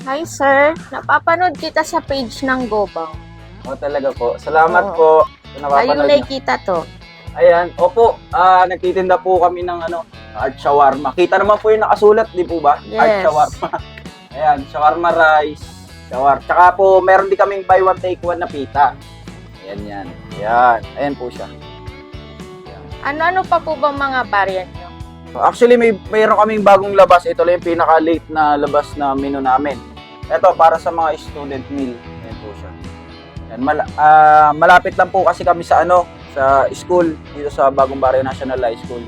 Hi sir, napapanood kita sa page ng Gobang. Talaga po. Salamat Oo. po. Ayun Napapanood niyo. nakikita to. Ayan, opo, nagtitinda po kami ng Art Shawarma. Kita naman po yung nakasulat, di po ba? Art Yes. Shawarma. Ayan, shawarma rice, Tsaka po, meron din kaming buy one take one na pita. Ayan yan. Ayan, ayan po siya. Ano-ano pa po bang mga variant nyo? Actually, mayroon kaming bagong labas. Ito lang yung pinaka-late na labas na menu namin. Ito, para sa mga student meal. Ayan po siya. Ayan, malapit lang po kasi kami sa sa school, dito sa Bagong Barrio National High School.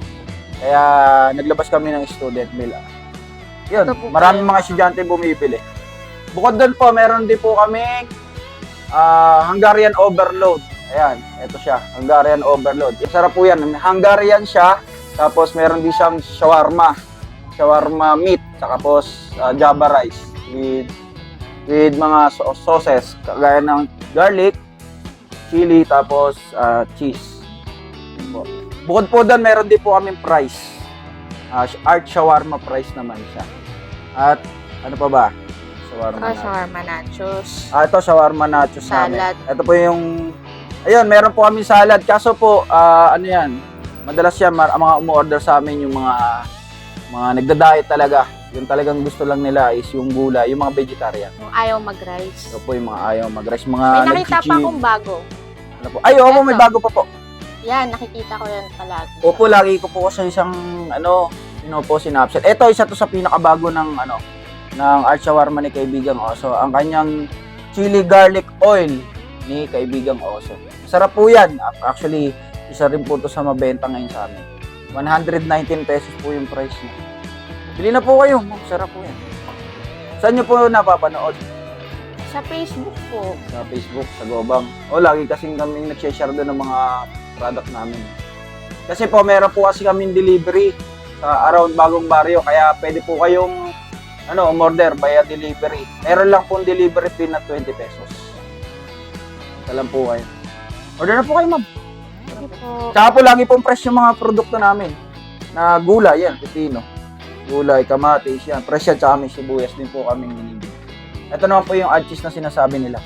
Kaya naglabas kami ng student meal. Yun, Ito po maraming kayo. mga estudyante bumibili. Bukod doon po, meron din po kami Hungarian Overload. Ayan, ito siya, Hungarian Overload. Sarap po yan. Hungarian siya, tapos meron din siyang shawarma meat, saka po Java rice with mga sauces, kagaya ng garlic, chili, tapos cheese. Bukod po doon, meron din po kaming fries. Art shawarma fries naman siya. At ano pa ba? Shawarma nachos. Ito, shawarma nachos Salad. namin. Ito po yung, ayun, meron po kami salad. Kaso po, ano yan, madalas yan, mga umu-order sa amin yung mga nagda-diet talaga. Yung talagang gusto lang nila is yung gulay, yung mga vegetarian. Yung ayaw mag-rice. Ito po yung mga ayaw mag-rice, mga May nakita pa nag-gym. akong bago. Ano po? Ay, opo, may Eto. bago pa po. Yan, nakikita ko yan palagi. Opo, lagi ko po kasi isang, po sinapset. Ito, isa to sa pinakabago ng, ng Art Shawarma ni Kaibigang Oso. Ang kanyang chili garlic oil ni Kaibigang Oso. Sarap po yan. Actually, isa rin po to sa mabenta ngayon sa amin. 119 pesos po yung price niya. Bili na po kayo. Sarap po yan. Saan nyo po napapanood? Sa Facebook po. Sa Facebook, sa Gobang. Lagi kasing kami nag-share doon ng mga product namin. Kasi po, meron po kasi kaming delivery sa around Bagong Barrio. Kaya pwede po kayong umorder via delivery. Meron lang pong delivery fee na 20 pesos. Ito lang po kayo. Order na po kayo, ma'am. Sige po. Tsaka po, lagi pong fresh yung mga produkto namin. Na gulay, yan, pipino. Gulay, kamatis, yan. Fresh yan, tsaka may sibuyas din po kaming minibig. Ito naman po yung ad cheese na sinasabi nila.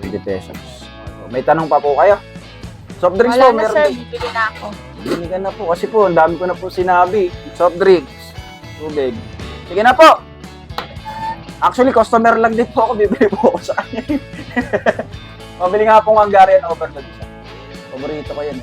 20 pesos. May tanong pa po kayo? Soft drinks Wala po, na meron sir, din. bibili na ako. Bili ka na po. Kasi po, ang dami ko na po sinabi. Soft drinks, tubig. Sige na po. Actually, customer lang din po ako. Bibili po ako sa kanya. Mabili nga po ng Hungarian Overload. Paborito ko yan.